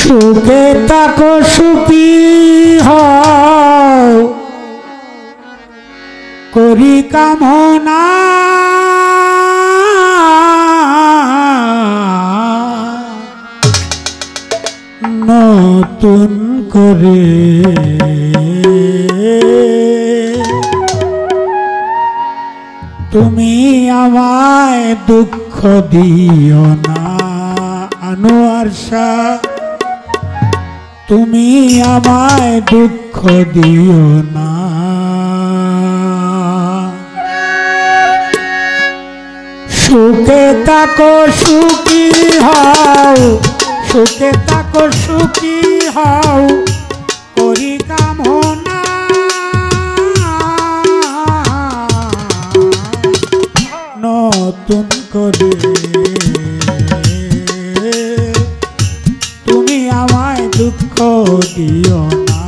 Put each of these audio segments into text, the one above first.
সুখে থাকো সুখী হও করি কামনা নতুন করে তুমি আমায় দুঃখ দিও না আনোয়ার শাহ তুমি আমায় দুঃখ দিও না সুখে থাকো সুখী হও সুখে থাকো সুখী হও করি কামনা নতুন করে তুমি আমায় দুঃখ দিও না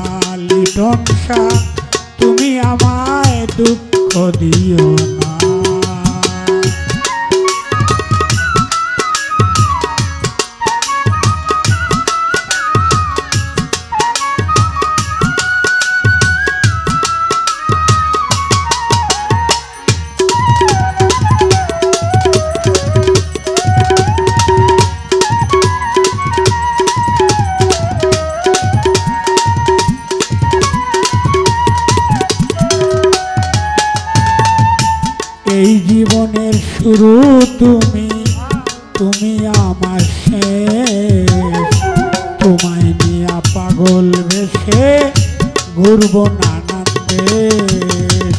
লিটন শাহ তুমি আমায় দুঃখ দিও না এই জীবনের শুরু তুমি তুমি আমার শেষ তোমায় নিয়ে পাগল বেশে ঘুরব নানান দেশ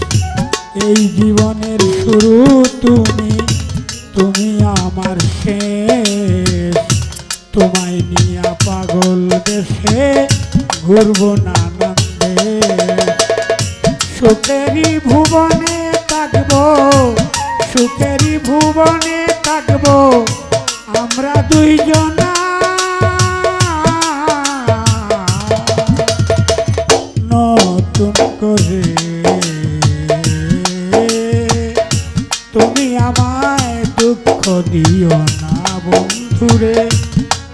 এই জীবনের শুরু তুমি তুমি আমার শেষ তোমায় নিয়ে পাগল বেশে ঘুরব নানান দেশ সুখেরই ভুবনে থাকবো সুখেরই ভুবনে থাকবো আমরা দুইজনা নতুন করে তুমি আমায় দুঃখ দিও না বন্ধুরে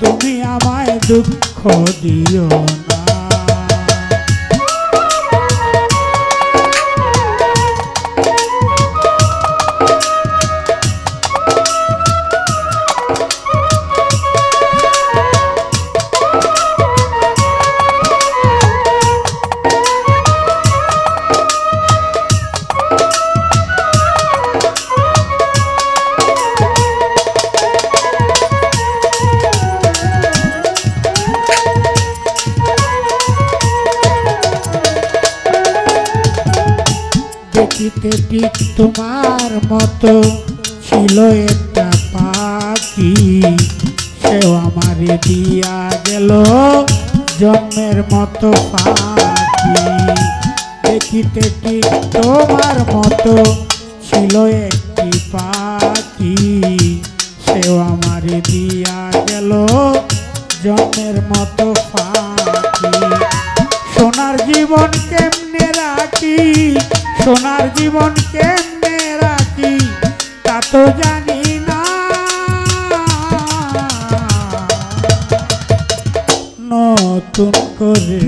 তুমি আমায় দুঃখ দিও না দেখিতে ঠিক তোমার মতো ছিল একটা পাখি সেও আমারে দিয়া গেল জন্মের মতো পাখি দেখিতে ঠিক তোমার মতো ছিল একটি পাখি সেও আমারে দিয়া গেল জন্মের মতো পাখি সোনার জীবন কেমনে রাখি সোনার জীবন কেমনে রাখি তা তো জানি না নতুন করে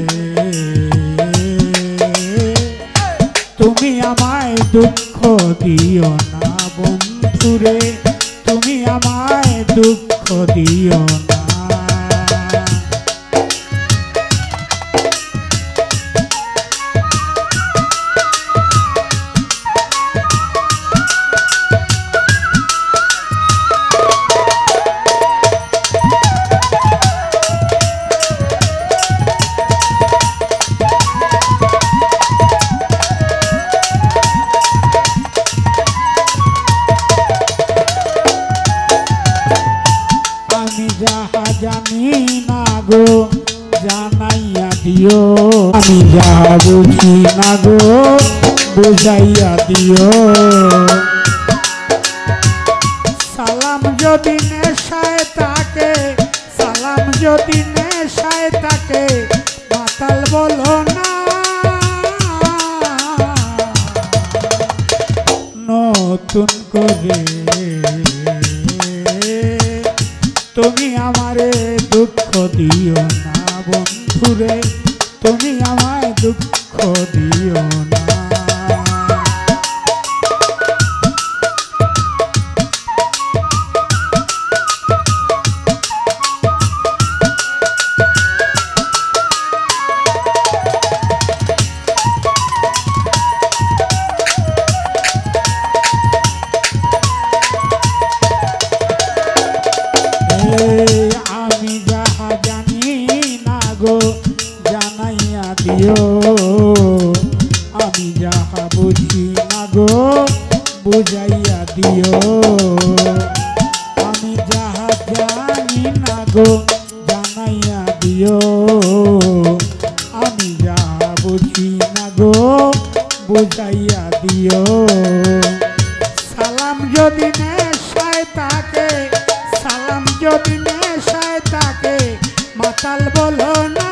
তুমি আমায় দুঃখ দিও না বন্ধুরে তুমি আমায় দুঃখ দিও না যাহা জানি না গো জানাইয়া দিও আমি যাহা বুঝি না গো বুঝাইয়া দিও সালাম যদি নেশায় থাকে সালাম যদি নেশায় থাকে মাতাল বলো না নতুন করে তুমি আমারে দুঃখ দিও না বন্ধুরে, তুমি আমায় দুঃখ দিও না। আমি যাহা জানি না গো জানাইয়া দিও, আমি যাহা বুঝি না গো বুঝাইয়া দিও, আমি যাহা জানি না গো জানাইয়া দিও, আমি যাহা বুঝি না গো বুঝাইয়া দিও। সালাম যদি নেশায় থাকে, সালাম যদি নেশায় থাকে, মাতাল বলো না।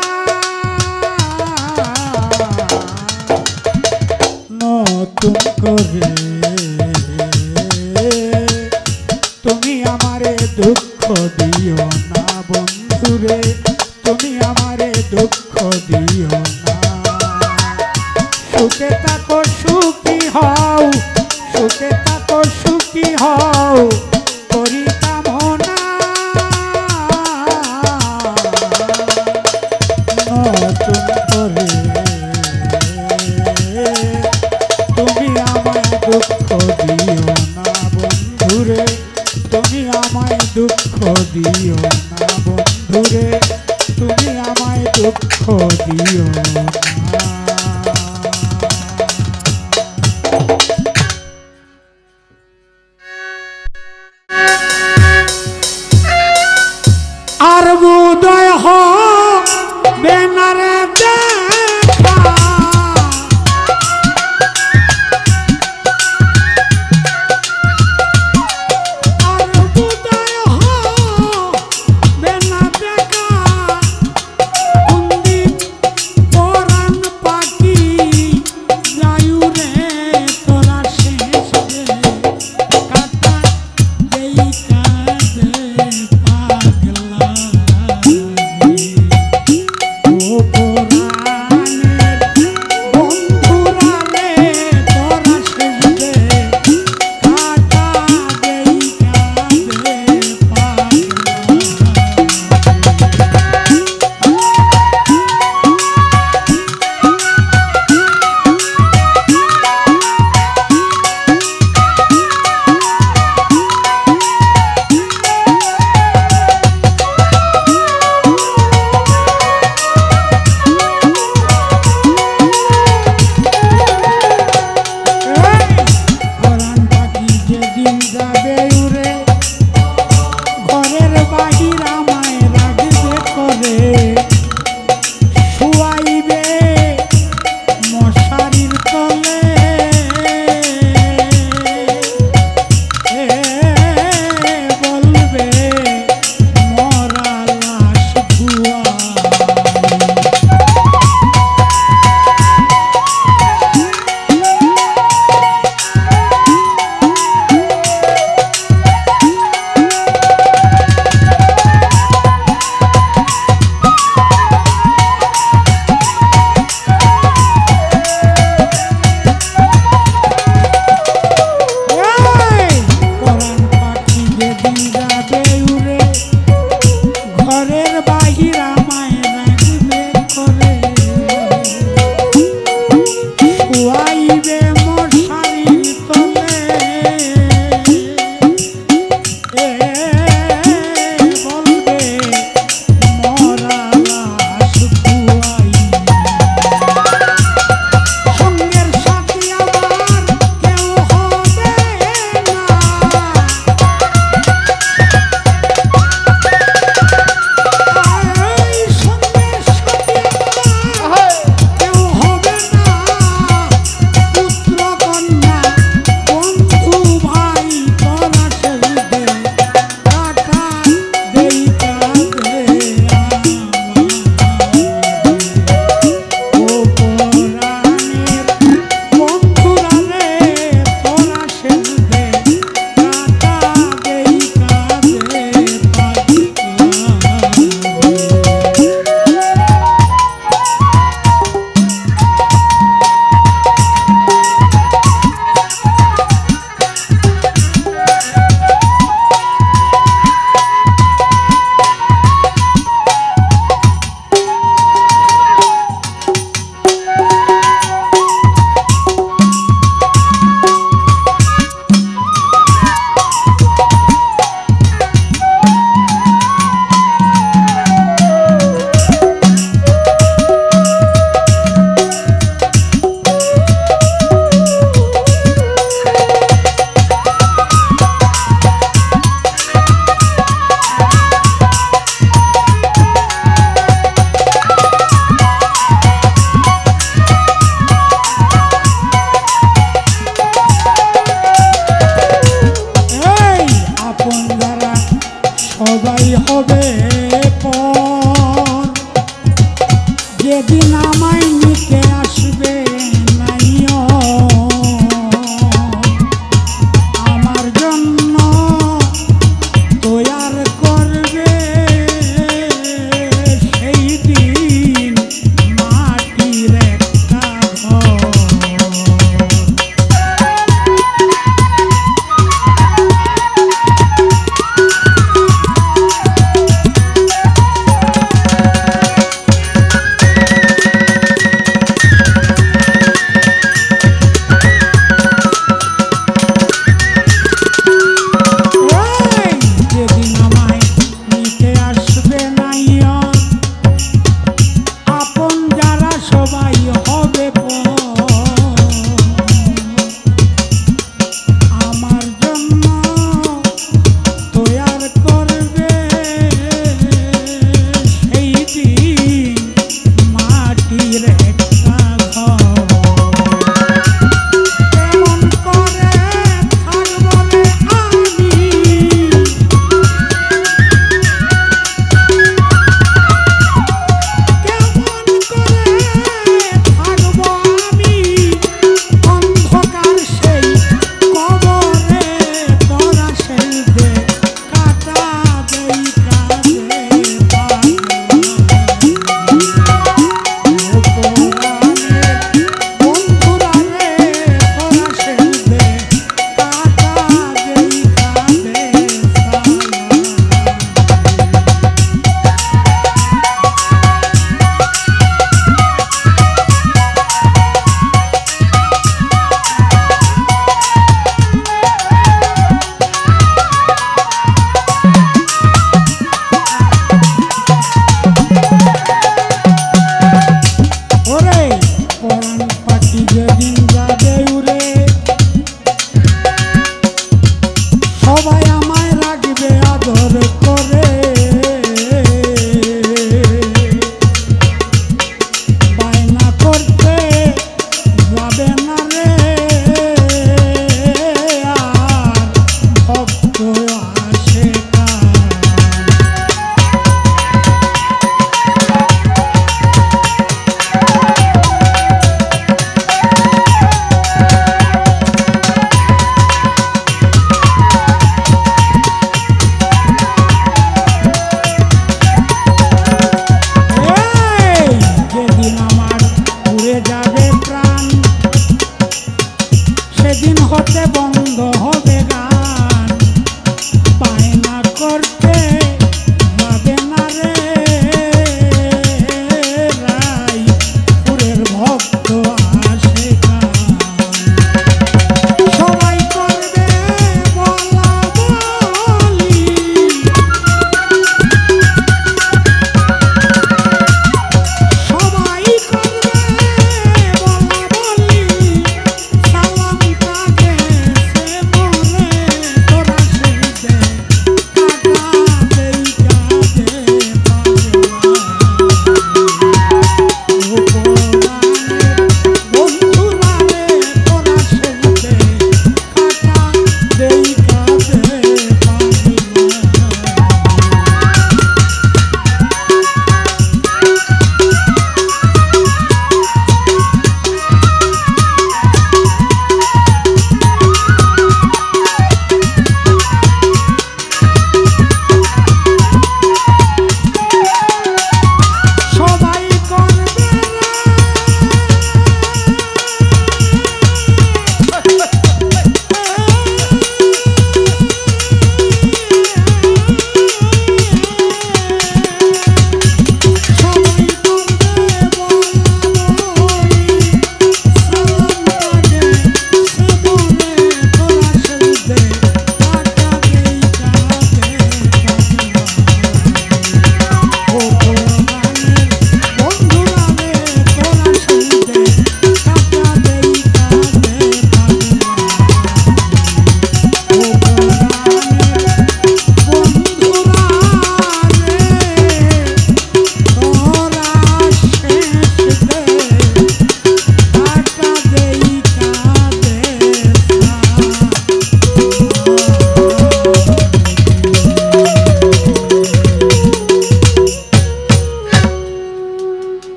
নতুন করে তুমি আমারে দুঃখ দিও না বন্ধুরে, তুমি আমারে দুঃখ দিও না। সুখে থাকো সুখী হও, সুখে থাকো সুখী হও, করি কামনা। নতুন করে তুমি আমায় দুঃখ দিও না বন্ধুরে, তুমি আমায় দুঃখ দিও না বন্ধুরে, তুমি আমায় দুঃখ দিও না। আর বোধয় হবে না রে দেখা, আর বোধয় হবে না দেখা, কোনদিন পরাণ পাখি যায়ু রে তোরা শেষ রে, কাটা যেই কাজে পাগলা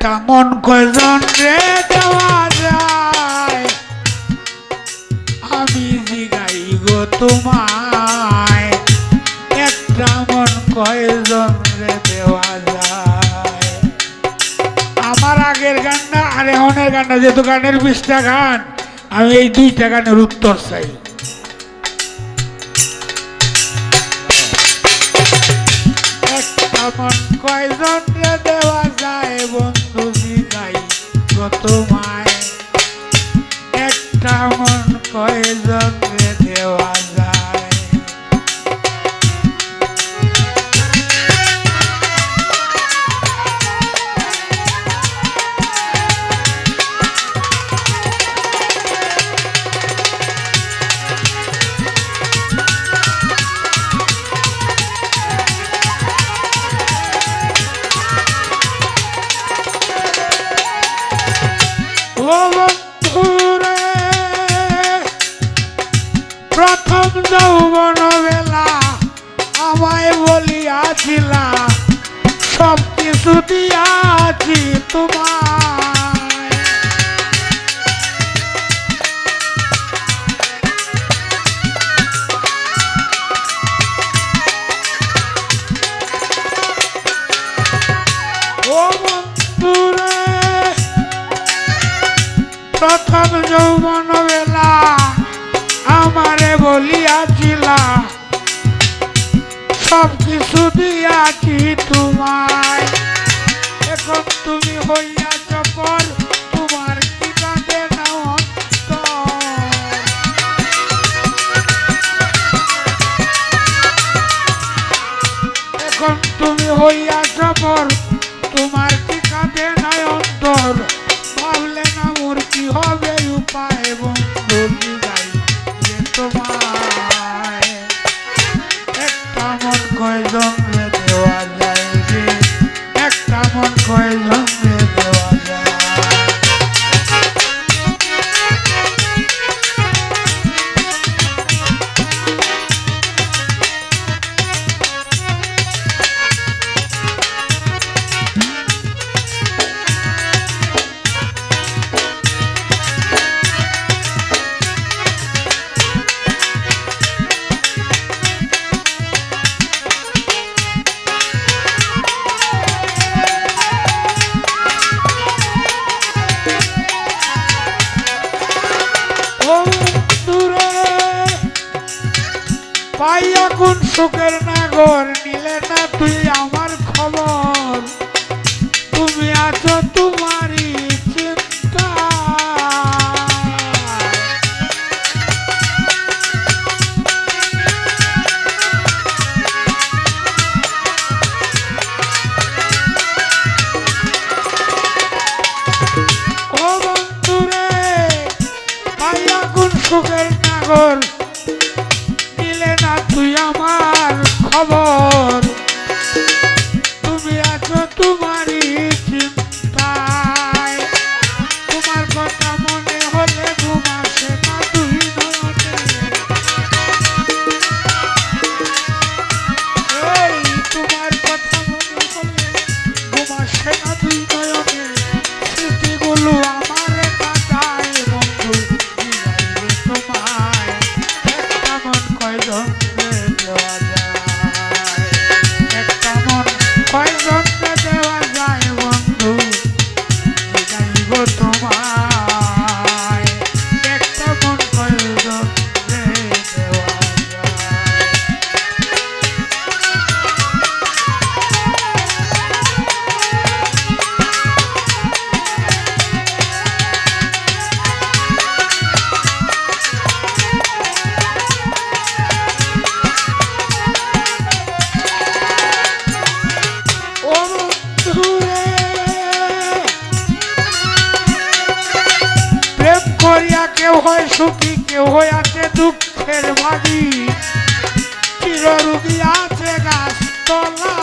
একটা মন কয়জন রে দেওয়া যায় আমি জিগাই গো তোমায় একটা মন কয়জন রে দেওয়া যায়। আমার আগের গানটা আর এখনের গানটা যেহেতু গানের 20টা গান আমি এই 2টা গানের উত্তর চাই। একটা মন কয়জন রে দেওয়া যায় বন্ধু জিগাই গো তোমায় একটা মন কয়জন রে দেওয়া যায়। প্রথম যৌবন বেলা আমায় বলিয়াছিলা সব কিছু দিয়াছি তোমায় ও বন্ধুরে প্রথম যৌবন বেলা আমারে বলিয়াছিলা সব কিছু দিয়াছি তোমায় এখন তুমি হইয়াছ পর তোমার কি কাঁদে না অন্তর এখন তুমি হইয়াছ পর তোমার কি কাঁদে না অন্তর ভাবলে না মোর কি হবে উপায় বন্ধু যাই যে তোমায় একটা মন কয়জন রে দেওয়া যায় রে একটা মন কয়জন রে দেওয়া যায়। পাইয়া কোন সুখের নাগর নিলে না তুই আমার খবর তুমি আছো তোমারই চিন্তা ও বন্ধুরে পাইয়া কোন সুখের নাগর তুই আমার খবর তুমি আছো তোমারই চিন্তায় তোমার কথা মনে হলে ঘুম আসে না দুই নয়নে এই তোমার কথা মনে হলে ঘুম আসে না দুই নয়নে স্মৃতিগুলো আমার কাটায় বন্ধু তোমায় একটা মন কয়জন কয়জন দেওয়া যায় বন্ধু যাইব তোমায় একটা মন কয়জন দেওয়া করিয়া কেউ হয় সুখী কেউ হয় আছে দুঃখের ভাগী চিররোগী আছে গাছ তলায়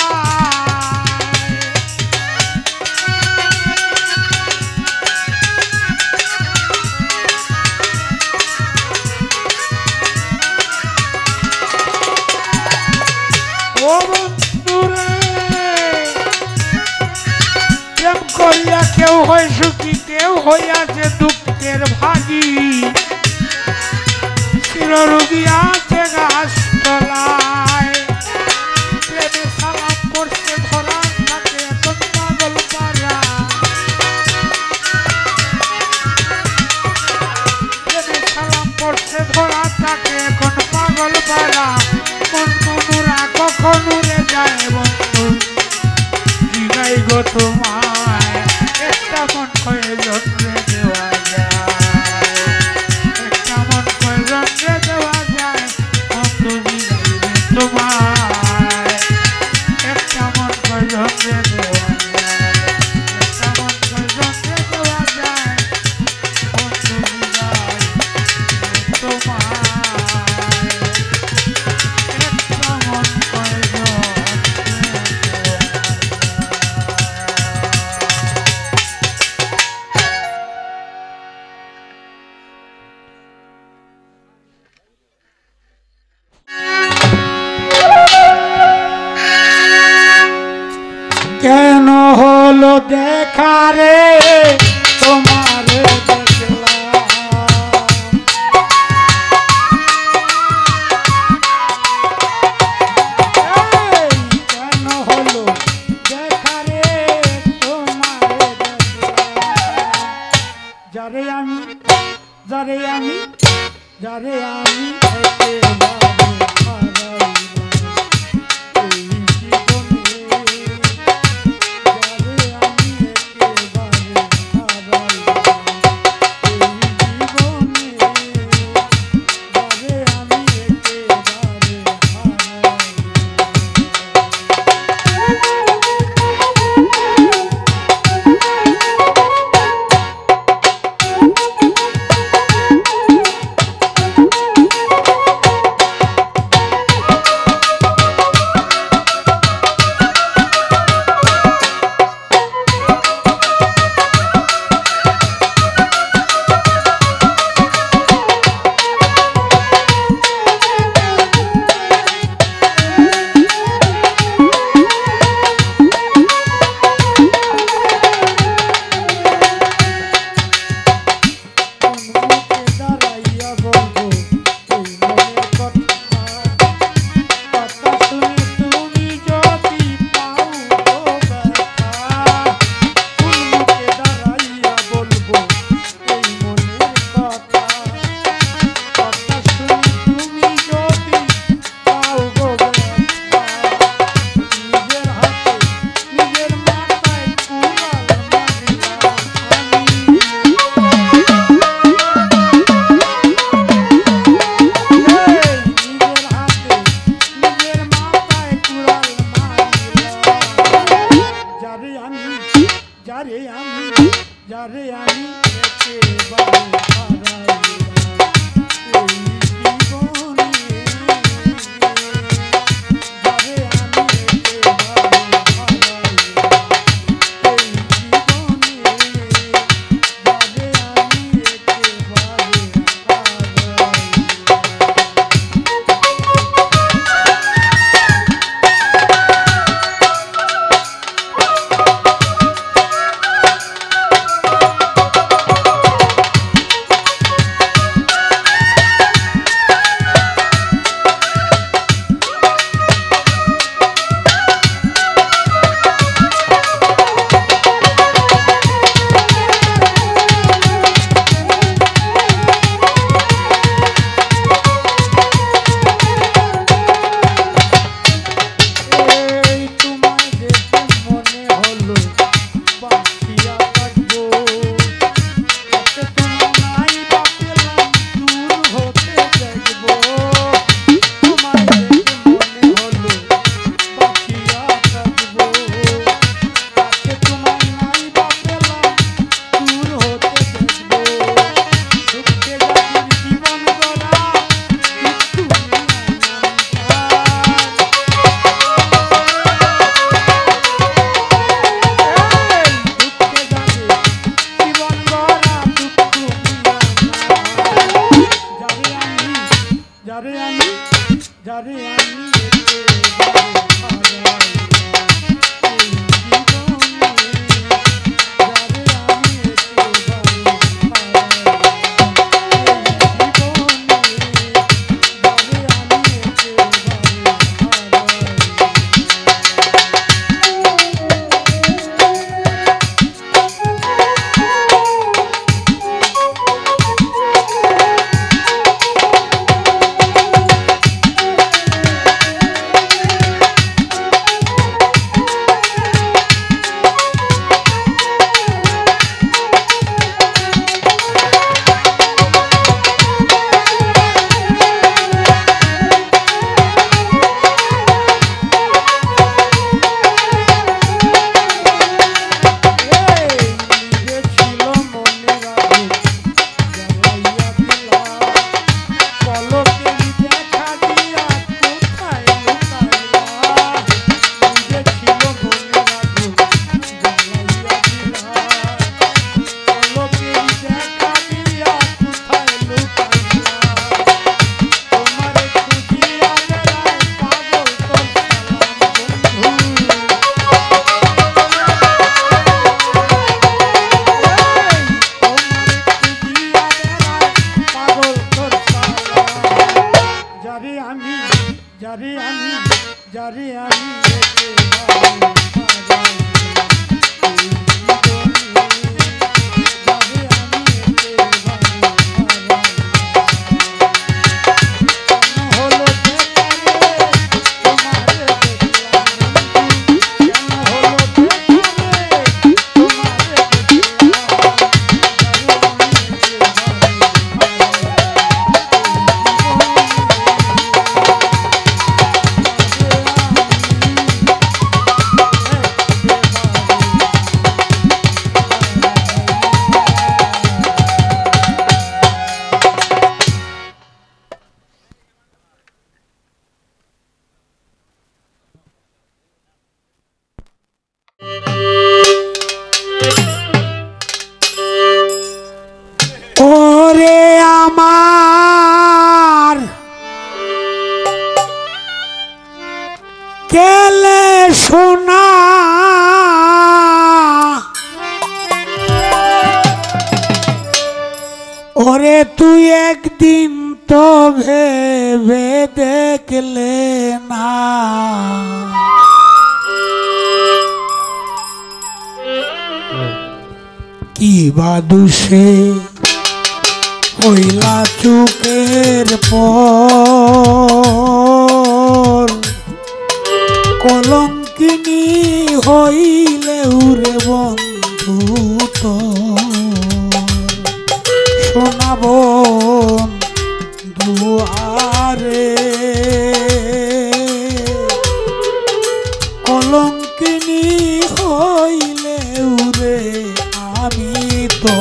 ও বন্ধুরে প্রেম করিয়া কেউ হয় সুখী, কেউ হইয়াছে দুঃখের ভাগী। চিররোগী আছে গাছ তলায়, প্রেমে সালাম করছে ধরা থাকে এখন পাগল পারা। প্রেমে সালাম করছে ধরা থাকে এখন পাগল পারা। মন মনুরা কখন উড়ে যায় বন্ধু, জিগাই গো তোমায় একটা মন কয়জন রে দেওয়া যায়, একটা মন কয়জন রে দেওয়া যায় বন্ধু, জিগাই রে তোমায় একটা মন কয়জন রে দেওয়া যায়, একটা মন কয়জন রে দেওয়া যায় বন্ধু, জিগাই রে তোমায় একটা মন কয়জন কেন হলো দেখা রে তোমার দেখলাম, কেন হলো দেখা রে তোমার দেখলাম। যারে আমি যারে আমি যারে আমি ওরে তুই একদিন তো ভেবে দেখলে না, কি বাদুষে হইলা চুকের পর, কলঙ্কিনী হইলে উরে বন্ধু তো শোনাবো দুয়ারে, কলঙ্কিনী হইলে উরে আমি তো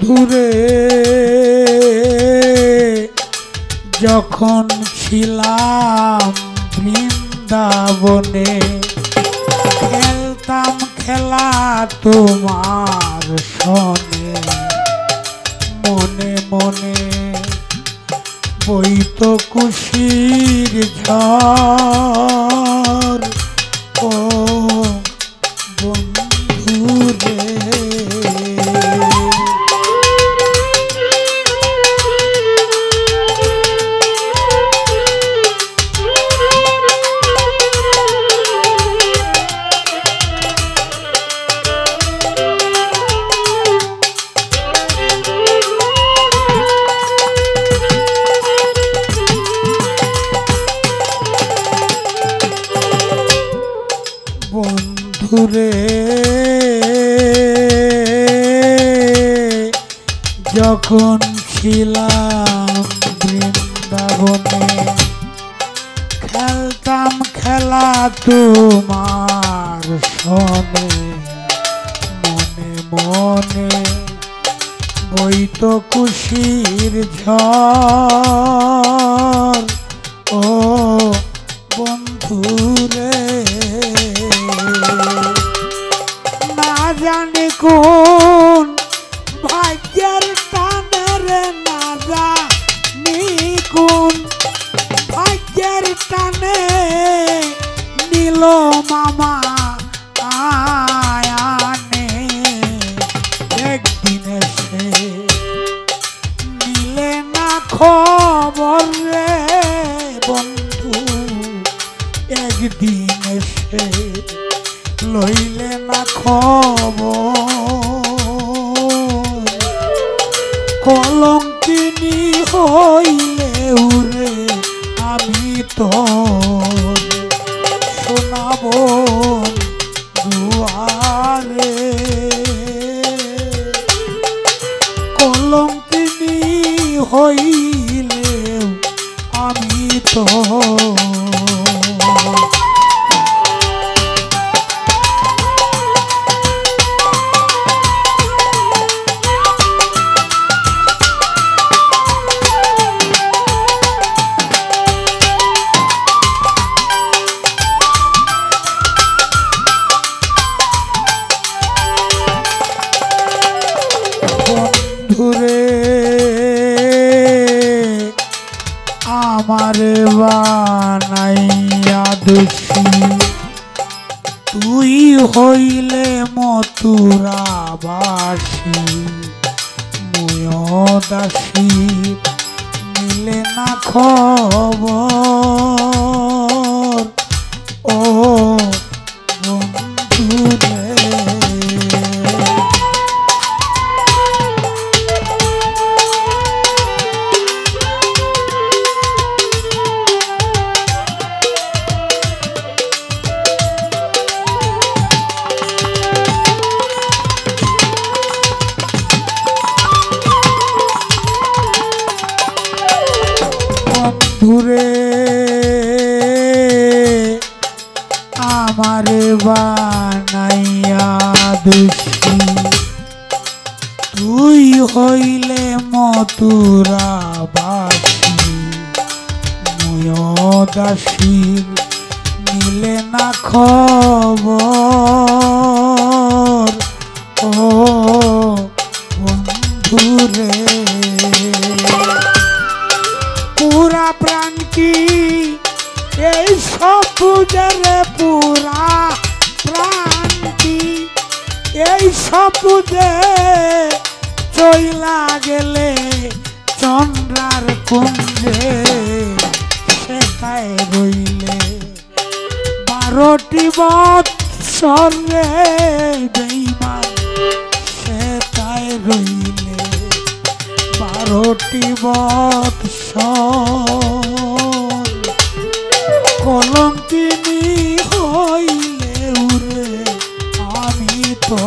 ঘুরে যখন ছিলাম বৃন্দাবনে, খেলতাম খেলা তোমার সনে, মনে মনে বইত খুশির ঝড়, ও বন্ধু রে বন্ধুরে যখন ছিলাম বৃন্দাবনে, খেলতাম খেলা তোমার সনে, মনে মনে বইত খুশির ঝড়, ও বন্ধুরে না জানি কোন ভাগ্যের টানের, না জানি কোন ভাগ্যের টানে নীল মামা আয়ানে, একদিন এসে নিলে না খবর রে বন্ধু, একদিন এসে লইলে না খবর, কলঙ্কিনী হইলে উরে আমি তো শোনাবো দুয়ারে, কলঙ্কিনী হইলে আমি তো বন্ধুরে আমারে বানাইয়া দোষী, তুই হইলে মথুরাবাসী, মুয় দাসী মিলে না খবর, ও বন্ধুরে বন্ধুরে আমারে বানাইয়া দোষী, তুই হইলে মথুরাবাসী, দাসীর নিলে না খবর ও বন্ধুরে পুরা প্রাণ কি এই সব বুঝে রে পুরা প্রাণ কি এই সব বুঝে চইলা গেলে চন্দ্রার কুঞ্জে সেটাই রইলে 12টি বৎসর রে বেঈমান সেটাই রইলে 12টি বৎসর কলঙ্কিনী হইলে উরে আমি তো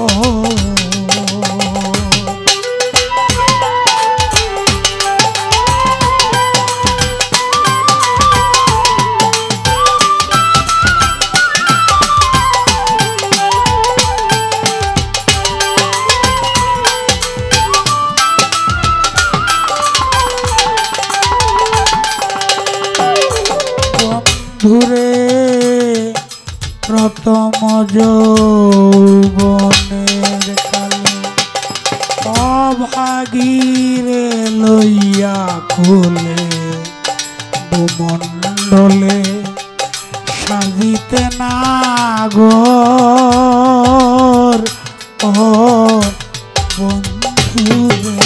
বন্ধুরে প্রথম যৌবনের কালে অভাগীরে লইয়া খুলে ভূমণ্ডলে সাজিতে নাগর ও বন্ধুরে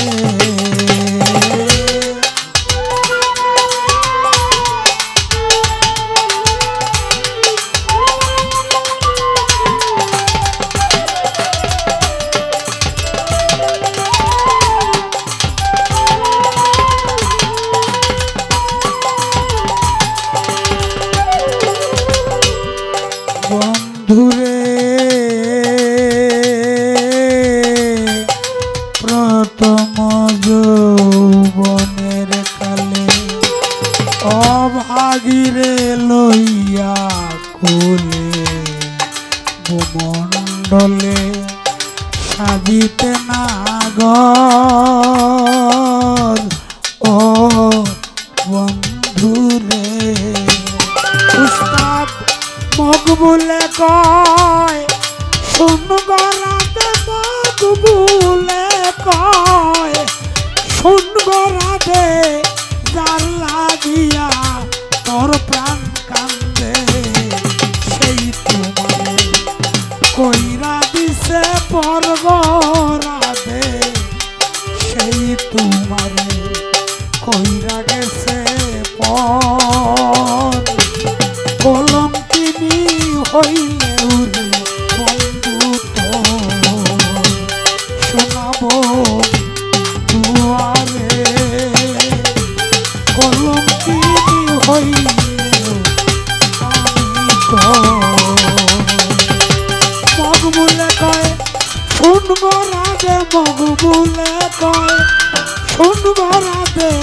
বন্ধুরে প্রথম যৌবনের কালে অভাগীরে লইয়া কুলে ভূমণ্ডলে সাজিতে নাগর ও বন্ধুরে উস্তাদ মকবুলে কয় শুন গরাতে মকবুলে কয় শুন গরাতে যার লাগিয়া তোর প্রাণ কান্দে সেই তোমারে কইরা দিছে পর গরাতে সেই তোমারে কইরা গেছে পর কলঙ্কিনী হইলে উরে বন্ধু তো শোনাবো দুয়ারে কলঙ্কিনী হইলে আমি তো মকবুলে কয় শুনবো রাধে মকবুলে কয় শুনবো রাধে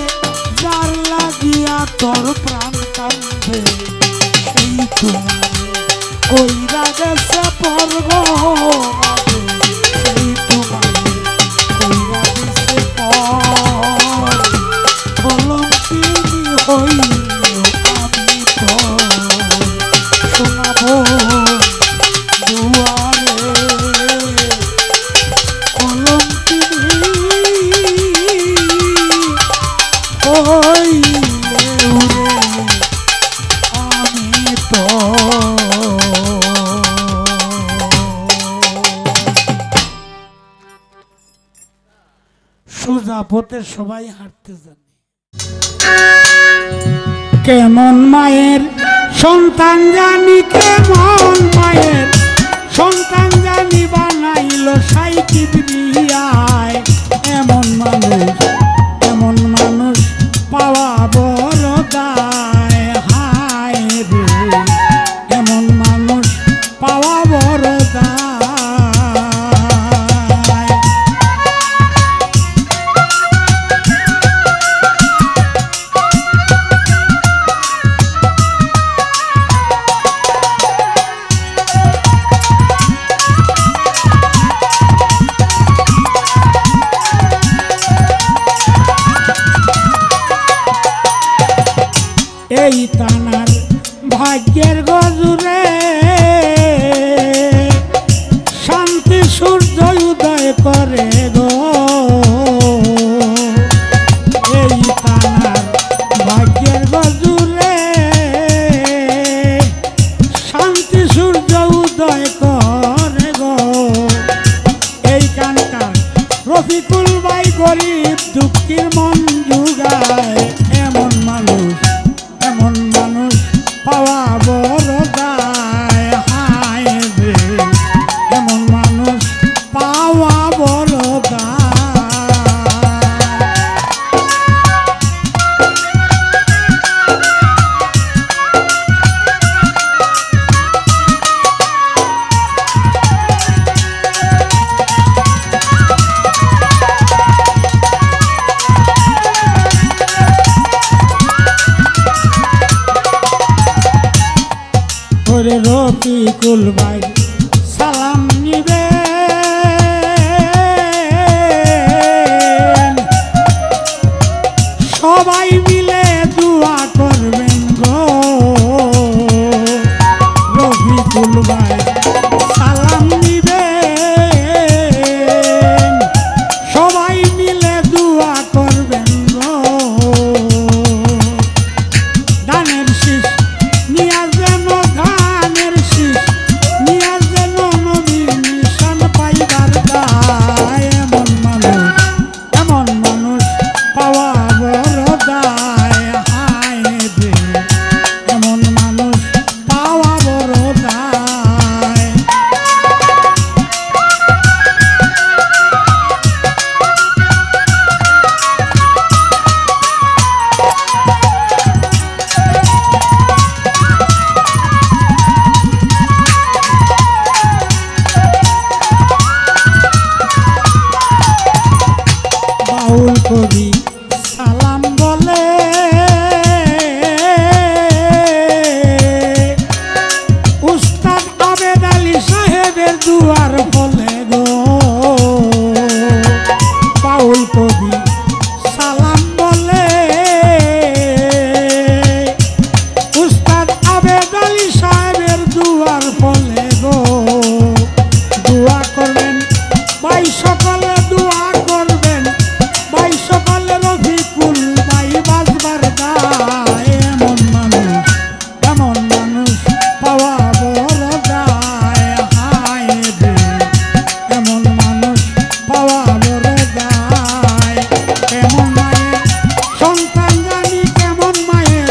যার লাগিয়া তোর প্রাণ কান্দে সেই তোমারে কইরা গেছে পর্ব সেই তোমারে কইরা গেছে পর কলঙ্কিনী হইলে আমি তো শোনাবো দুয়ারে কলঙ্কিনী হইলে উরে আমি তো সোজা পথে সবাই হাঁটতে জানে কেমন মায়ের সন্তান জানি কেমন মায়ের সন্তান জানি বানাইল সাইকি বিয়ায় এমন মানুষ পাওয়া বড় দায় হায় রে এমন মানুষ পাওয়া বড় দায় এই তানার দুঃখীর মন জুগায় এমন মানুষ পাওয়া বড় দায় হায় রে এমন মানুষ পাওয়া বড় দায় রফিকুল ভাই সালাম নিবে সবাই মিলে দোয়া করবেন গো রফিকুল ভাই সালাম নিবে সবাই মিলে দোয়া করবেন গো দানের শীষ নিয়া যেন কবি সালাম বলে উস্তাদ আবেদ আলী সাহেবের দুয়ার বলে গো বাউল কবি সালাম বলে উস্তাদ আবেদ আলী সাহেবের দুয়ার বলে গো দোয়া করবেন ভাই সকলে দোয়া করবেন ভাই সকলে রফিকুল ভাই বাজবার দায় এমন মানুষ পাওয়া বড় দায় হায় রে এমন মানুষ পাওয়া বড় দায় কেমন মায়ের সন্তান জানি কেমন মায়ের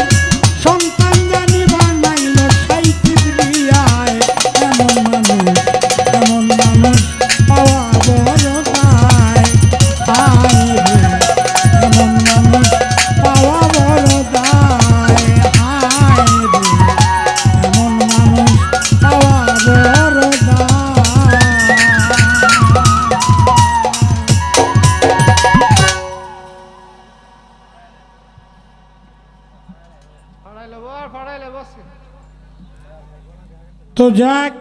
সন্তান জানি বানাইল সেই কিবরিয়ায় এমন মানুষ পাওয়া বড় দায় হায় রে এমন মানুষ পাওয়া বড় দায় হায় রে এমন মানুষ পাওয়া বড় দায় তো যাক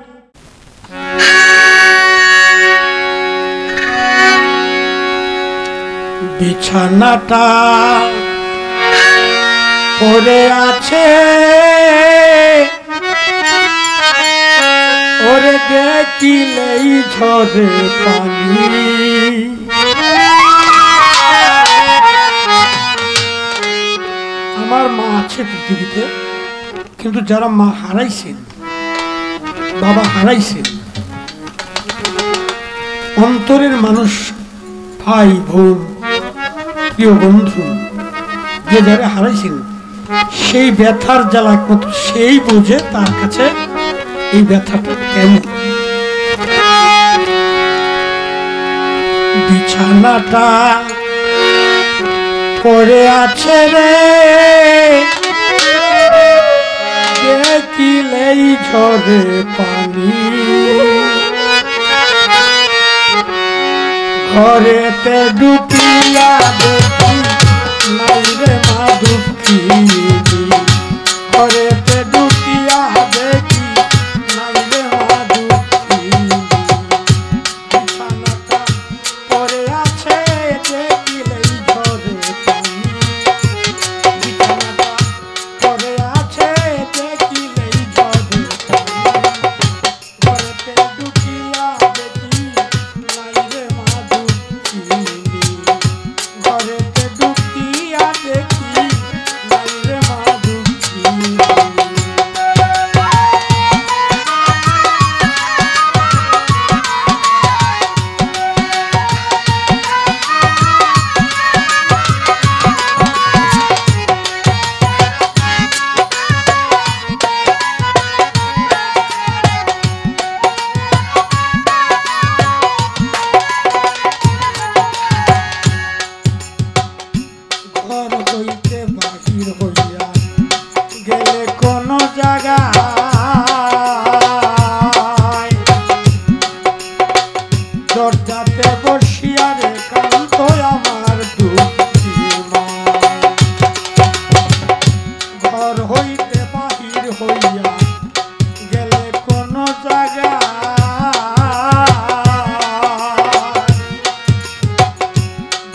বিছানাটা পড়ে আছে ওরে দেখিলেই ঝরে পানি আমার মা আছে পৃথিবীতে কিন্তু যারা মা হারাইছেন বাবা হারাইছেন অন্তরের মানুষ ভাই বোন প্রিয় বন্ধু যে যারা হারাইছেন সেই ব্যথার জ্বালা একমাত্র সেই বোঝে তার কাছে এই ব্যথাটা কেমন বিছানাটা পড়ে আছে রে দেখিলেই ঝরে পানি ঘরেতে ডুবিয়া দেখি নাই রে মা দুঃখী ঘরেতে ডুবিয়া দেখি নাই রে মা দুঃখী বিছানাটা পড়ে আছে দেখিলেই ঝরে পানি বিছানাটা পড়ে আছে দেখিলেই ঝরে পানি ঘরেতে ডুবিয়া দেখি নাই রে মা দুঃখী ঘরেতে ঘর হইতে বাহির হইয়া গেলে কোন জায়গায় দরজাতে বসিয়া রে কান্ত আমার দুঃখী মন। ঘর হইতে বাহির হইয়া গেলে কোন জায়গায়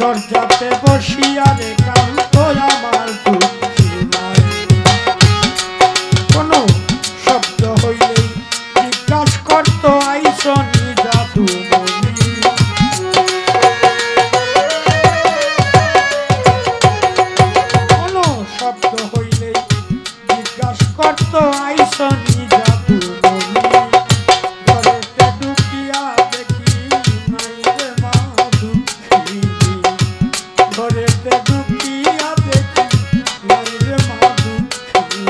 দরজাতে বসিয়া রে কান্ত আমার দুঃখী মন। কোন শব্দ হইলেই জিজ্ঞাসা করত আইসনি জাদুমণি। কোন শব্দ হইলেই জিজ্ঞাসা করত আইসনি জাদুমণি। ঘরেতে ঢুকিয়া দেখি নাই রে মা দুঃখিনী। ঘরেতে ঢুকিয়া দেখি নাই রে মা দুঃখিনী।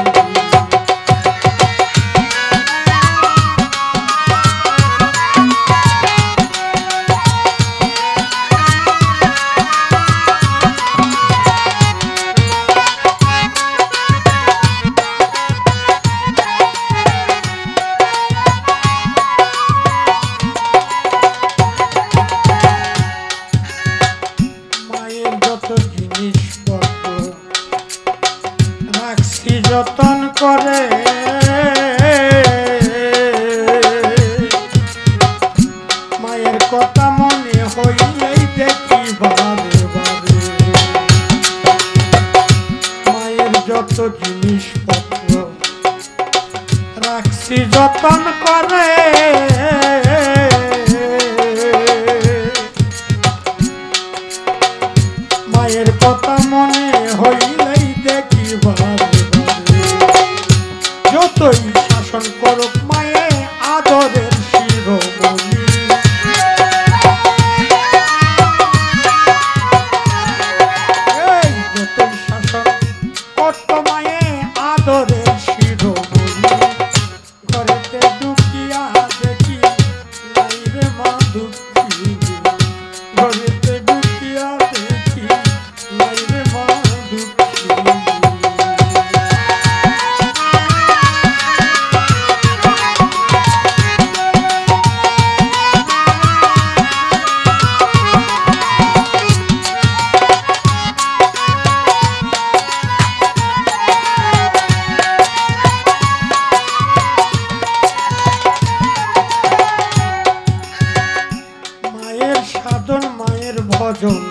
মায়ের যত জিনিসপত্র রাখছি যতন করে মায়ের কথা মনে হইলেই দেখি বারে বারে। মায়ের যত জিনিসপত্র রাখছি যতন করে মায়ের কথা মনে হইলেই দেখি বারে বারে। যতই শাসন করুক মায়ে আদরের শিরোমণি। এই যতই শাসন করত মায়ে আদরের শিরোমণি। ঘরেতে ঢুকিয়া দেখি নাই রে মা দুঃখিনী। ঘরেতে ঢুকিয়া দেখি নাই রে মা দুঃখিনী। মায়ের সাধন মায়ের ভজন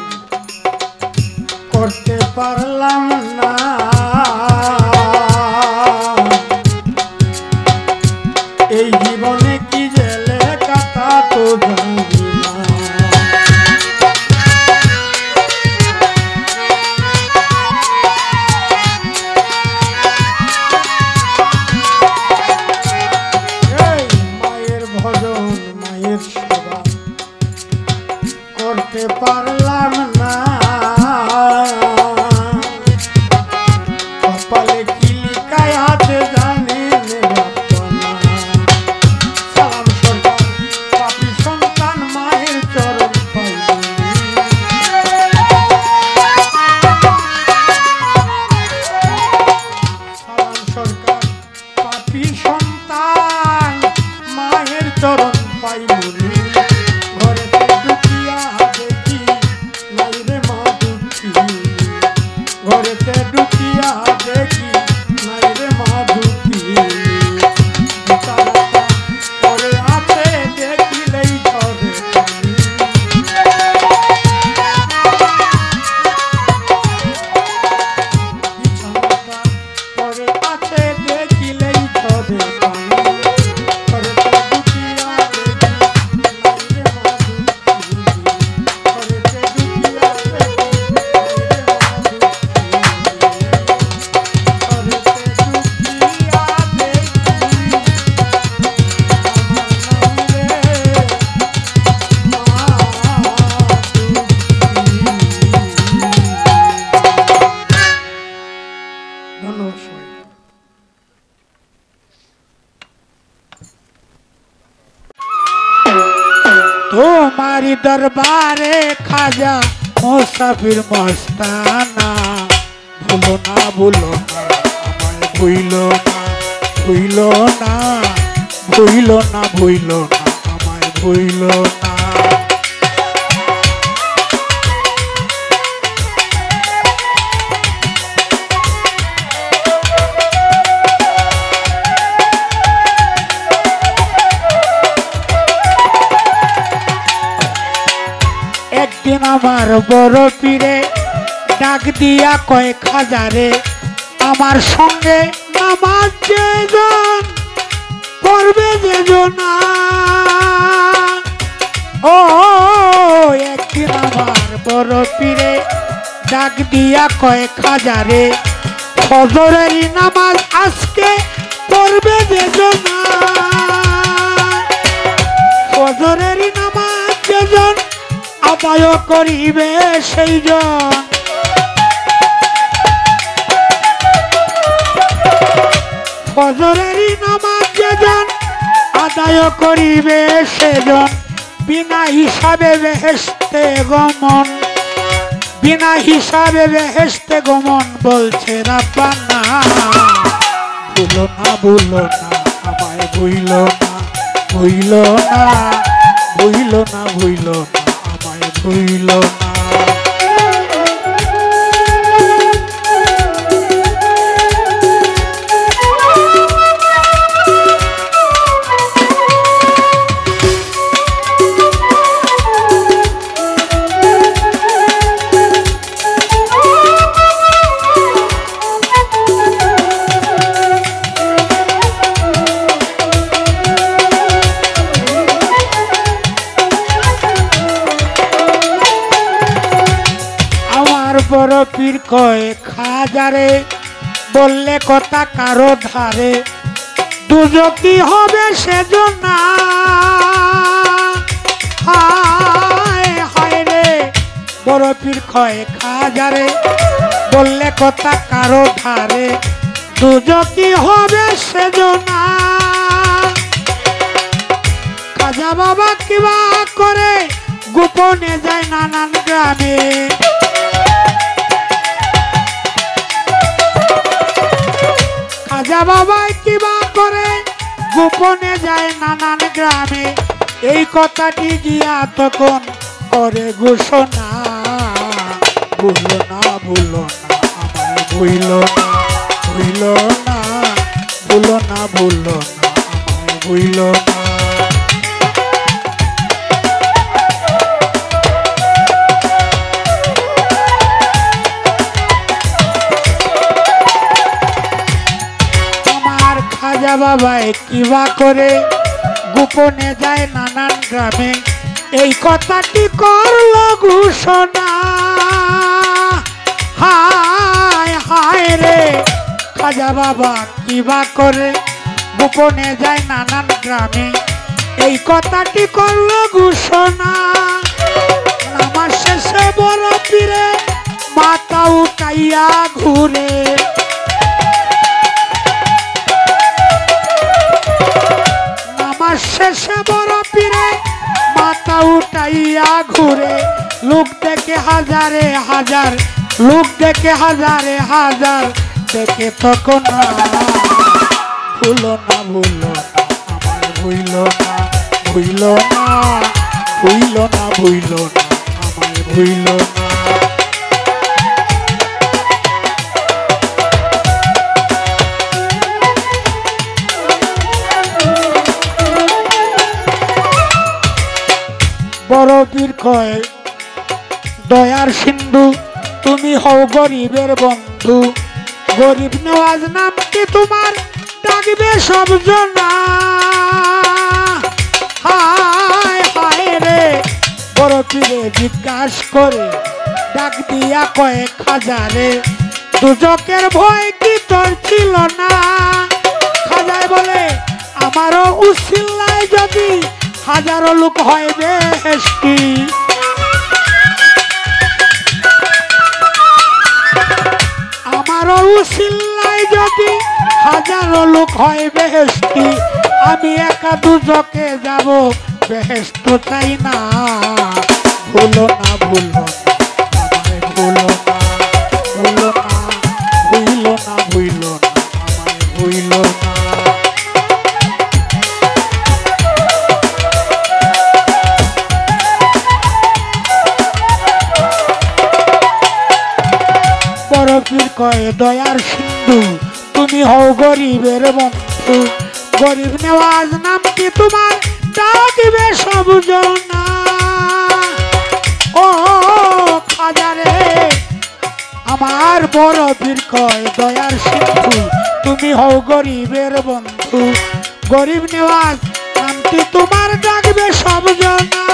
করতে পারলাম না। এই জীবনে কি যে লেখা তা তো জানি না। এই মায়ের ভজন মায়ের সেবা করতে পারলাম না। কপালে কি লিখায় আছে জানি না। সালাম সরকার পাপী সন্তান মায়ের চরণ পাইনি। সালাম সরকার পাপী সন্তান মায়ের চরণ পাইনি। ঘরেতে ঢুকিয়া দেখি নাই রে মা দুঃখিনী। ঘরেতে ঢুকিয়া দেখি নাই রে মা দুঃখিনী। বিছানাটা পড়ে আছে দেখিলেই ঝরে পানি। বিছানাটা পড়ে আছে দেখিলেই ঝরে পানি। ঘরেতে ঢুকিয়া দেখি নাই রে মা দুঃখিনী। ঘরেতে ঢুকিয়া দেখি নাই রে মা तुम्हारी दरबारे खाजा मुसाफिर मस्ताना। ভুলো না আমায় ভুইলো না ভুইলো না ভুইলো না ভুইলো না আমায় ভুইলো না। একদিন আমার বড় পীরে ডাক দিয়া কয়েক হাজারে আমার সঙ্গে নামাজ যেজন করবে যেজন। ও একদিন আমার বড় পীরে ডাক দিয়া কয়েক হাজারে ফজরের নামাজ আজকে পড়বে যেজন। ফজরের নামাজ যেজন আদায় করিবে সেই জন। ফজরের নামাজ যেজন আদায় করিবে সেজন বিনা হিসাবে বেহেশতে গমন। বিনা হিসাবে বেহেশতে গমন বলছে রাব্বানা। ভুলো না ভুলো না আমায় ভুইলো না ভুইলো না ভুইলো না ভুইলো না আমায় ভুইলো না। বড় পীর কয়েক হাজারে বললে কথা কারো ধারে দুজকি হবে সেজন্য। হায় হায় রে বড় পীর কয়েক হাজারে বললে কথা কারো ধারে দুজকি হবে সেজন্য। খাজা বাবা কিবা করে গোপনে যায় নানান গ্রামে। খাজা বাবা কিবা করে গোপনে যায় নানান গ্রামে এই কথাটি গিয়া তখন করে ঘোষণা। ভুলো না ভুলো না আমায় ভুইলো না ভুইলো না ভুলো না ভুলো না আমায় ভুইলো না। খাজা বাবাই কিবা করে গোপনে যায় নানান গ্রামে এই কথাটি করল ঘোষণা। হায় হায় রে খাজা বাবা কিবা করে গোপনে যায় নানান গ্রামে এই কথাটি করল ঘোষণা। নামাজ শেষে বড় পীরে মাথা উঠাইয়া ঘুরে। শেষে বড় পীরে মাথা উঠাইয়া ঘুরে লোক দেখে হাজারে হাজার লোক দেখে হাজারে হাজার দেখে তখন ভুলো না ভুলো না আমার ভুইলো না ভুইলো না ভুইলো না ভুইলো না আমায় ভুইলো না। বড় পীর কয় দয়ার সিন্ধু তুমি হও গরিবের বন্ধু। গরিব নওয়াজ নামটি তোমার ডাকবে সব জনা। হায় হায় রে বড় পীরে জিজ্ঞাসা করে ডাক দিয়া কয়েক হাজারে দুজকের ভয় কি তোর ছিল না। খাজায় বলে আমারও উসিল্লায় যদি হাজারো লোক হয় বেহেশতি। আমারও উসিল্লায় যদি হাজারো লোক হয় বেহেশতি আমি একা দুজকে যাব বেহেশত চাই না। ভুলো না ভুলো না আমায় ভুলো না ভুলো না বরফির কয়ে দয়ার সিন্ধু তুমি হও গরিবের বন্ধু গরিব নেওয়াজ নামটি তোমার ডাকিবে সব জনা ও খাজারে আমার বরফির কয় দয়ার সিন্ধু তুমি হও গরিবের বন্ধু গরিব নেওয়াজ নামটি তোমার ডাকবে সব জনা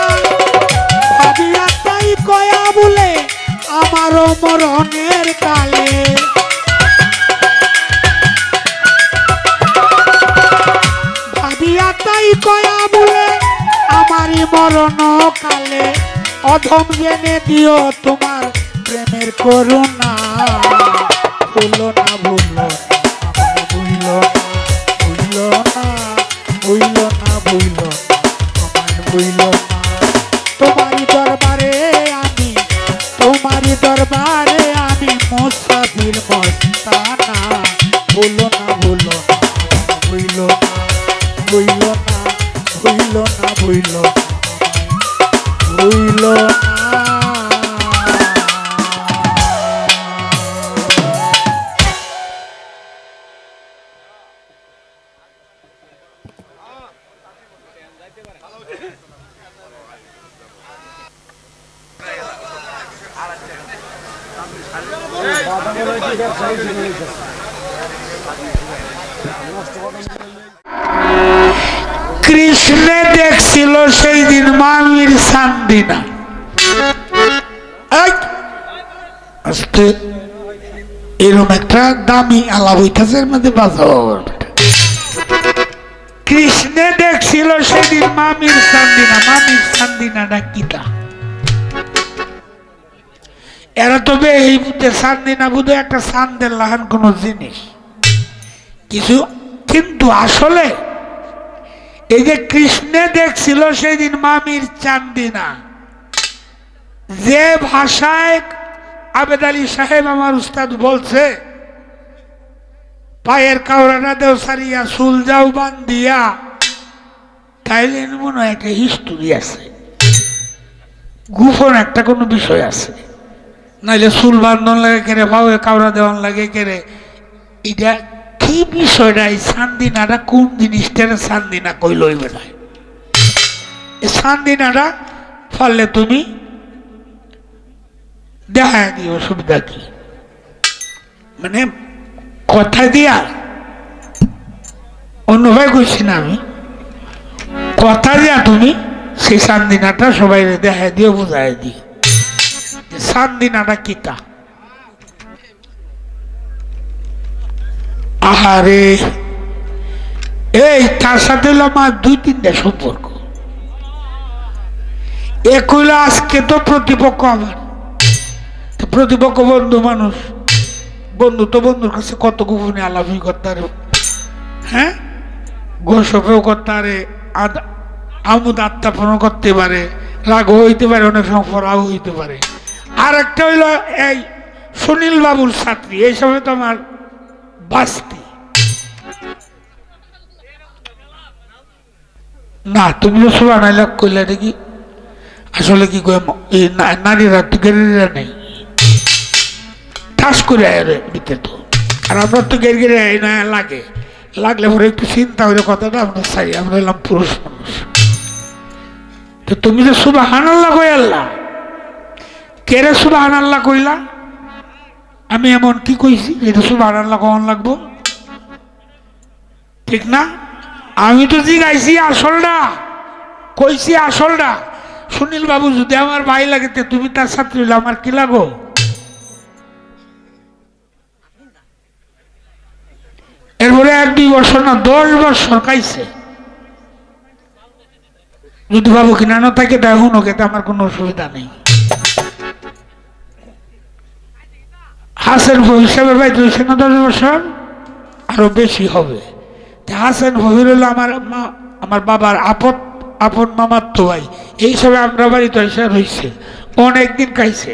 ভাবিয়া তাই কয়া বলে আমারও মরণের কালে ভাবিয়া তাই কয়া বলে আমারই মরণ কালে অধম জেনে দিও তোমার প্রেমের করুণা ভুলো না ভুলো আমায় ভুলো না ভুলো না ভুলো আমায় ভুলো না তোমারই দরবারে আমি মুসাফির মস্তানা ভুলো না ভুলো ভুলো না ভুলো না ভুলো না কৃষ্ণে দেখছিল সেই দিন মামির সান্দিনা আস্তে এরকম একটা দামি আলাপ হইতেছে এর মধ্যে বাজাও কৃষ্ণে দেখছিল সেদিন মামির সান্দিনাটা কিতা এরা তবে এই বুঝে সান্দিনা বুঝে একটা সান্দের লাহান কোন জিনিস কিছু কিন্তু আসলে এই যে কৃষ্ণে দেখছিল সেদিন মামির চান্দিনা যে ভাষায় আবেদ আলী সাহেব আমার উস্তাদ বলছে পায়ের কাউরানা দেও সারিয়া চুল যাও বান্ধিয়া তাইলে মনে হয় একটা হিস্টোরি আছে গোপন একটা কোনো বিষয় আছে নাইলে চুল বান্ধন লাগে কেড়ে পায়ে কাউরা দেওয়ান লাগে কেড়ে এটা কি বিষয়টা এই সান্দিনাটা কোন জিনিসটা সান্দিনা কই লইবে না এই সান্দিনাটা ফলে তুমি দেখা দিও সুবিধা কি মানে কথা দিয়া অন্য ভাই কইছি না আমি কথা দিয়া তুমি সেই সান্দিনাটা সবাই দেখা দিও বুঝাই দিও সান্দিনাটা কিতা আহারে এই তার সাথে হলো আমার 2-3টা সম্পর্ক এক হইল আজকে তো প্রতিপক্ষ আমার প্রতিপক্ষ বন্ধু মানুষ বন্ধু তো বন্ধুর কাছে কত গোপনে আলাপই করতে পারে হ্যাঁ গোসপেও করতে পারে আমোদ আত্মাপনও করতে পারে রাগ হইতে পারে অনেক সময় রাগ হইতে পারে আর একটা হইল এই সুনীল বাবুর ছাত্রী এই সময় তো আমার বাস্তি না তুমি তো শোভা নাইলা কইলা দেখি আসলে কি কই নারীরা তো গেরিরা নেই ঠাস করে দিতে তো আর আমরা তো গেরে না লাগে লাগলে পরে একটু চিন্তা হইলে কথাটা আমরা চাই আমরা এলাম পুরুষ মানুষ তো তুমি তো সুবহানাল্লাহ কই আল্লাহ কেরে সুবহানাল্লাহ কইলা আমি এমন কি কইছি এটা সুবহানাল্লাহ কখন লাগবো ঠিক না আমি তো জিগাইছি আসলটা কইছি আসলটা সুনীল বাবু যদি আমার ভাই লাগে তুমি তার ছাত্রী হইলে আমার কি লাগো এরপরে 1-2 বছর না 10 বছর খাইছে যদি বাবু কিনা না থাকে দেখুন ওকে আমার কোনো অসুবিধা নেই হাসান হিসাবে ভাই 210 বছর আরো বেশি হবে হাসান ফহির হলো আমার বাবার আপন মামার তো ভাই এই সবে আমরা বাড়িতে এসে রয়েছে অনেকদিন খাইছে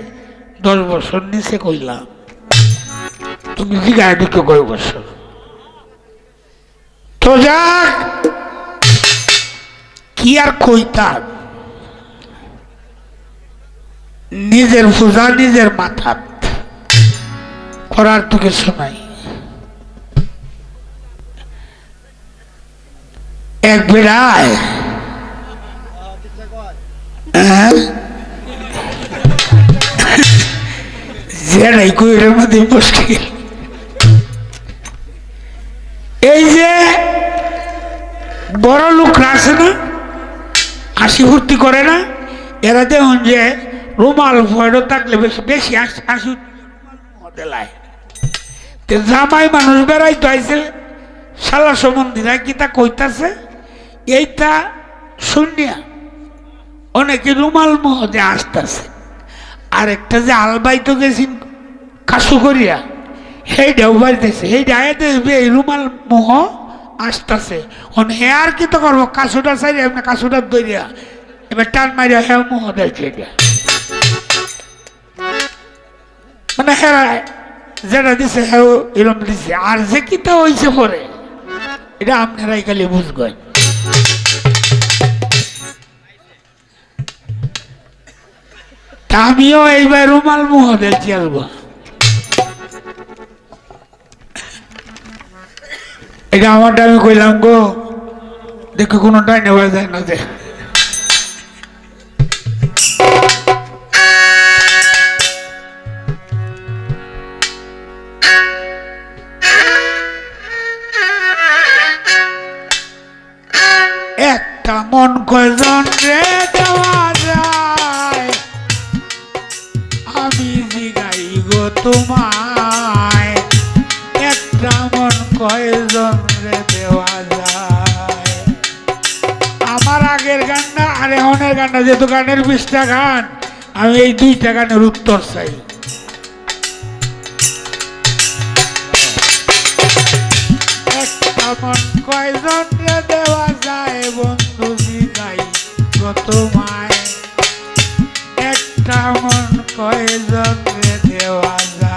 10 বছর নিচে কইলাম তুমি জিগায় ঢুকে কয় বছর তো যাক কি আর কইতাম নিজের পূজা নিজের মাথাত পড়ার তো কিছু নাই। এক বেড়ায় যেটাই কুইরের মধ্যে মুশকিল। এই যে বড় লোকরা আছে না, হাসি ফুর্তি করে না, এরা দেখুন যে রুমাল ফয়ডো থাকলে বেশি বেশি হাসি দেলায়। জামাই মানুষ বেড়াইতে আইছে, শালা সম্বন্ধীরা কিতা কইতাছে এইটা শুনিয়া অনেকে রুমাল মহদে আসতেছে। আরেকটা যে আলবাইতে গেছেন কাশু করিয়া সেইটাও বাড়িতেছে, সেইটা দেখবে এই রুমাল মোহ আসতেছে। হে আর কি তো করবো, কাশুটা চাইলে এমনি কাশুটা দইয়া এবার টান মারিয়া হ্যাঁ মোহ দেখছে। এটা মানে হ্যাঁ যেটা দিছে হ্যাঁ এরম দিছে, আর যে কিতা হয়েছে পরে এটা আপনারাই খালি বুঝবেন। আমিও এইবার রুমাল মুহ দেখছি আসবো। এটা আমারটা আমি কইলাম গো, দেখি কোনোটাই নেওয়া যায় না। যে একটা মন কয়জন রে দেওয়া যায়, আমি জিগাই গো তোমায়, একটা মন কয়জন রে দেওয়া যায়। আমার আগের গানটা আর এখনের গানটা, যেহেতু গানের 20টা গান, আমি এই 2টা গানের উত্তর চাই। একটা মন কয়জন রে দেওয়া যায়, বন্ধু জিগাই গো তোমায়, একটা মন কয়জন রে দেওয়া যায়।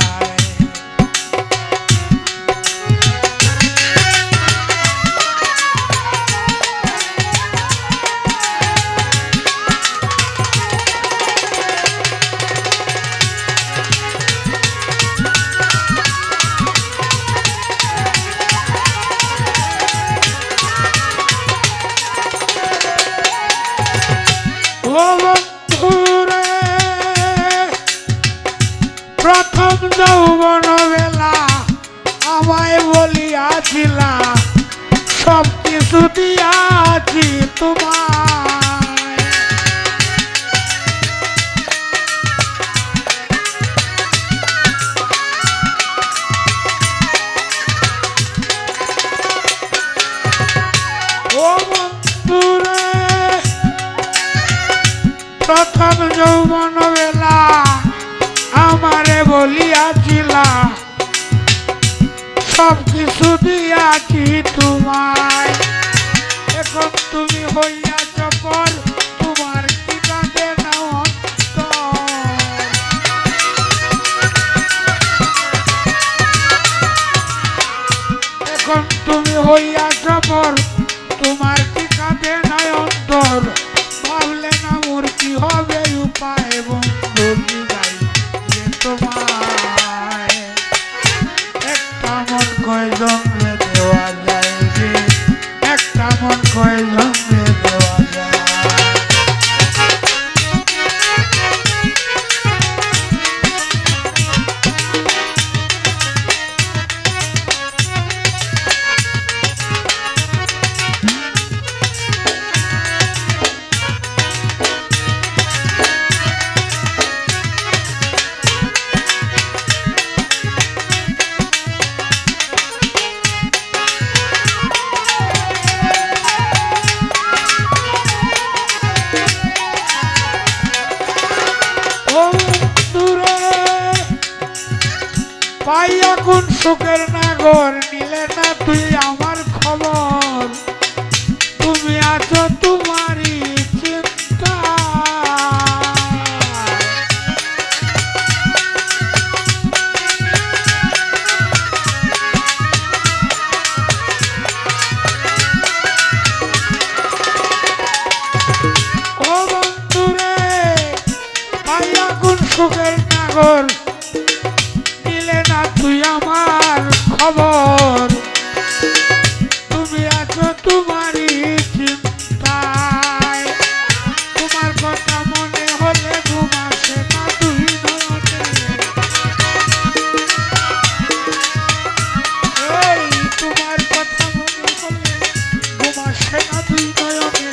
প্রথম যৌবন বেলা আমায় বলিয়াছিলা, সব কিছু দিয়াছি তোমায়, ও বন্ধুরে প্রথম যৌবন বেলা আমারে বলিয়াছিলা, সব কিছু দিয়াছি তোমায়, এখন তুমি হইয়াছ পর, তোমার কি কাঁদে না অন্তর, এখন তুমি হইয়াছ পর, তোমার কি কাঁদে না অন্তর, ভাবলে না মোর কি হবে উপায়, বন্ধু গাই তোমায়, একটা মন কয়জন রে দেওয়া যায় রে, একটা মন কয়জন রে দেওয়া যায়। পাইয়া কোন সুখের নাগর, নিলে না তুই আমার খবর, তুমি আছো তোমারই চিন্তা, ও বন্ধুরে পাইয়া কোন সুখের নাগর, শুধুই আমার খবর তুমি আছো তোমারই চিন্তায় তোমার কথা মনে হলে ঘুম আসে না দুই নয়নে এই তোমার কথা মনে হলে ঘুম আসে না দুই নয়নে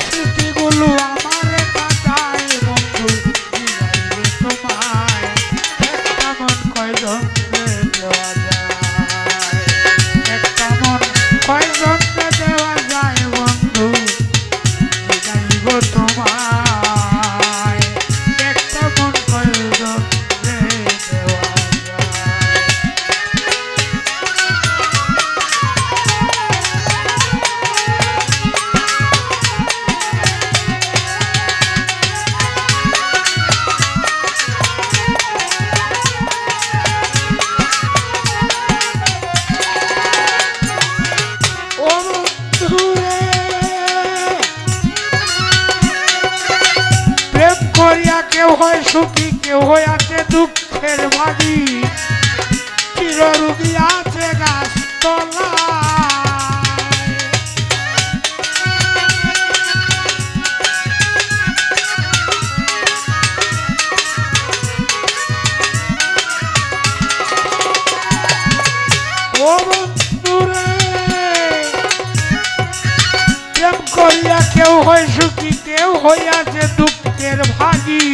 স্মৃতিগুলো আমার কাঁদায় বন্ধু জিগাইলে তোমায় একটা মন কয়জন দেওয়া যায় একটা মন কয়জন দেওয়া যায় বন্ধু জিগাইব তোমায় একটা মন কয়জন দেওয়া যায় প্রেম করিয়া কেউ হয় সুখী কেউ হয় আছে দুঃখের ভাগী চিররোগী আছে গাছ তলায় ও বন্ধুরে প্রেম করিয়া কেউ হয় সুখী কেউ হইয়াছে দুঃখের ভাগী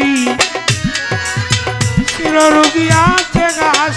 চিররোগী আছে গাছ